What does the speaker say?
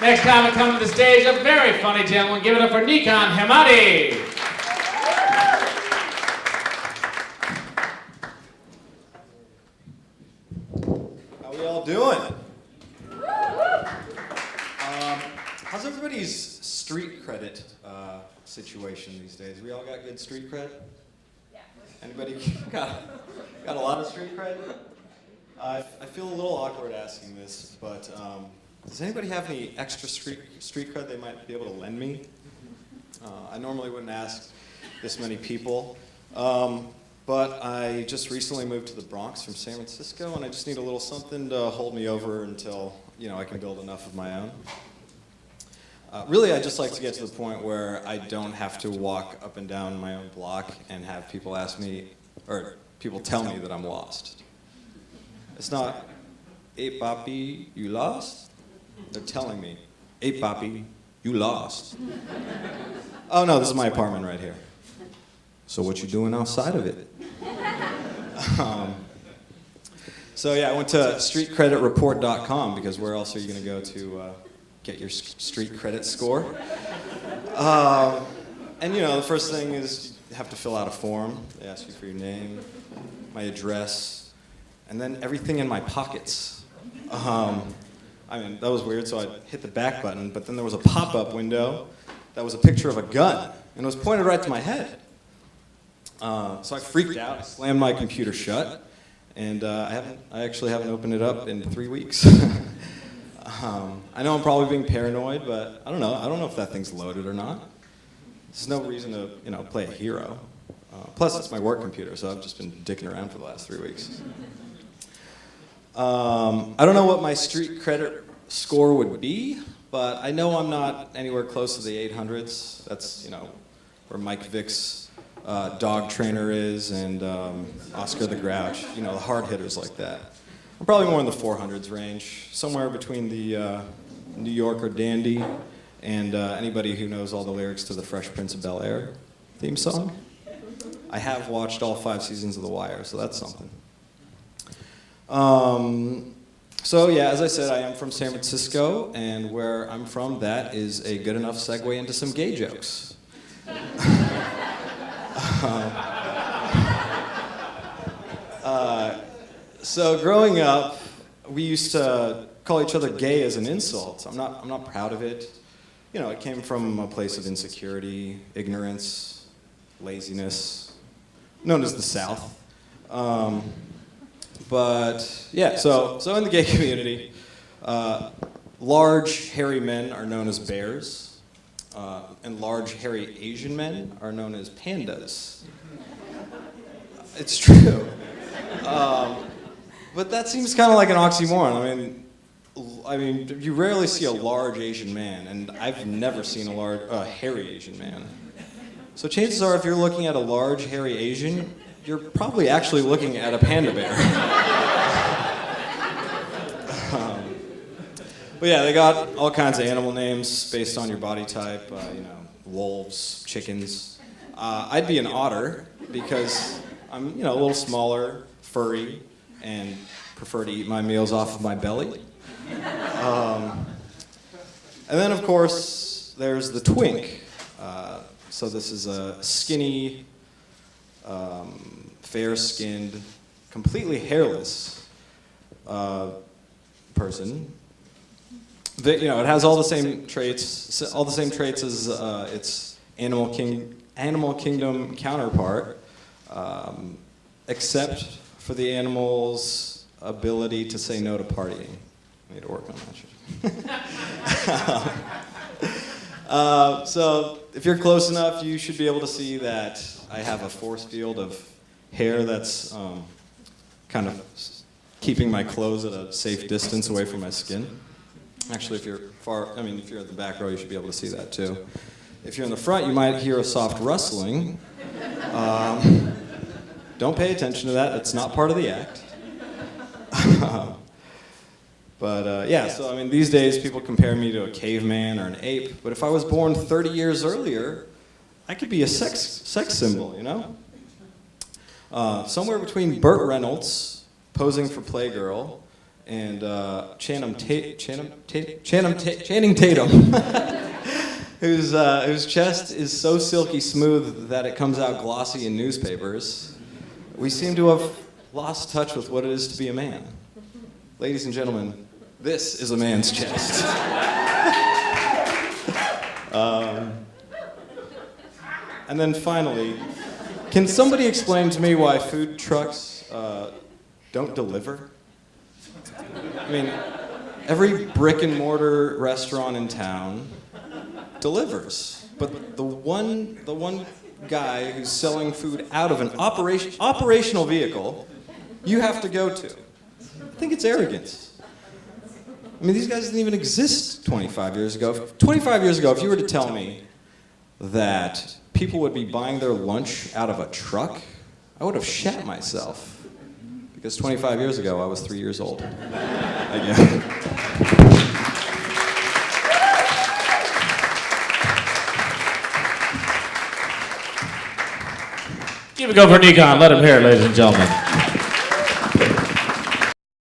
Next time I come to the stage, a very funny gentleman. Give it up for Nikon Hamadi. How we all doing? How's everybody's street credit situation these days? We all got good street cred? Yeah. Anybody got a lot of street cred? I feel a little awkward asking this, but does anybody have any extra street cred they might be able to lend me? I normally wouldn't ask this many people, but I just recently moved to the Bronx from San Francisco, and I just need a little something to hold me over until I can build enough of my own. Really, I'd just like to get to the point where I don't have to walk up and down my own block and have people ask me, or people tell me that I'm lost. It's not, "Hey, papi, you lost?" They're telling me, "Hey, papi, you lost." Oh no, this is my apartment right here. So what you doing outside of it? So yeah, I went to streetcreditreport.com because where else are you going to go to get your street credit score? And the first thing is you have to fill out a form. They ask you for your name, my address, and then everything in my pockets. That was weird, so I hit the back button, but then there was a pop-up window that was a picture of a gun, and it was pointed right to my head. So I freaked out, I slammed my computer shut, and I actually haven't opened it up in 3 weeks. I know I'm probably being paranoid, but I don't know if that thing's loaded or not. There's no reason to, play a hero. Plus, it's my work computer, so I've just been dicking around for the last 3 weeks. I don't know what my street credit score would be, but I know I'm not anywhere close to the 800s. That's, where Mike Vick's dog trainer is and Oscar the Grouch, the hard hitters like that. I'm probably more in the 400s range, somewhere between the New Yorker dandy and anybody who knows all the lyrics to the Fresh Prince of Bel-Air theme song. I have watched all 5 seasons of The Wire, so that's something. So yeah, as I said, I am from San Francisco, and where I'm from, that is a good enough segue into some gay jokes. So growing up, we used to call each other gay as an insult. I'm not proud of it. It came from a place of insecurity, ignorance, laziness, known as the South. But yeah, so in the gay community, large hairy men are known as bears, and large hairy Asian men are known as pandas. It's true. But that seems kind of like an oxymoron. I mean, you rarely see a large Asian man, and I've never seen a hairy Asian man. So chances are, if you're looking at a large hairy Asian, you're probably actually looking at a panda bear. But yeah, they got all kinds of animal names based on your body type. Wolves, chickens. I'd be an otter because I'm, a little smaller, furry, and prefer to eat my meals off of my belly. And then, of course, there's the twink. So this is a skinny, fair-skinned, completely hairless person. It has all the same traits as its animal kingdom counterpart, except for the animal's ability to say no to partying. I need to work on that shit. So if you're close enough, you should be able to see that I have a force field of hair that's kind of keeping my clothes at a safe distance away from my skin. Actually, if you're at the back row, you should be able to see that too. If you're in the front, you might hear a soft rustling. Don't pay attention to that. It's not part of the act. But yeah, so these days people compare me to a caveman or an ape. But if I was born 30 years earlier, I could be a sex symbol, Somewhere between Burt Reynolds posing for Playgirl and Channing Tatum, whose chest is so silky smooth that it comes out glossy in newspapers. We seem to have lost touch with what it is to be a man. Ladies and gentlemen, this is a man's chest. And then finally, can somebody explain to me why food trucks don't deliver? I mean, every brick and mortar restaurant in town delivers, but the one guy who's selling food out of an operational vehicle, you have to go to. I think it's arrogance. I mean, these guys didn't even exist 25 years ago. 25 years ago, if you were to tell me that people would be buying their lunch out of a truck, I would have shat myself. Because 25 years ago, I was 3 years old. Again. Give it a go for Nikon. Let him hear it, ladies and gentlemen.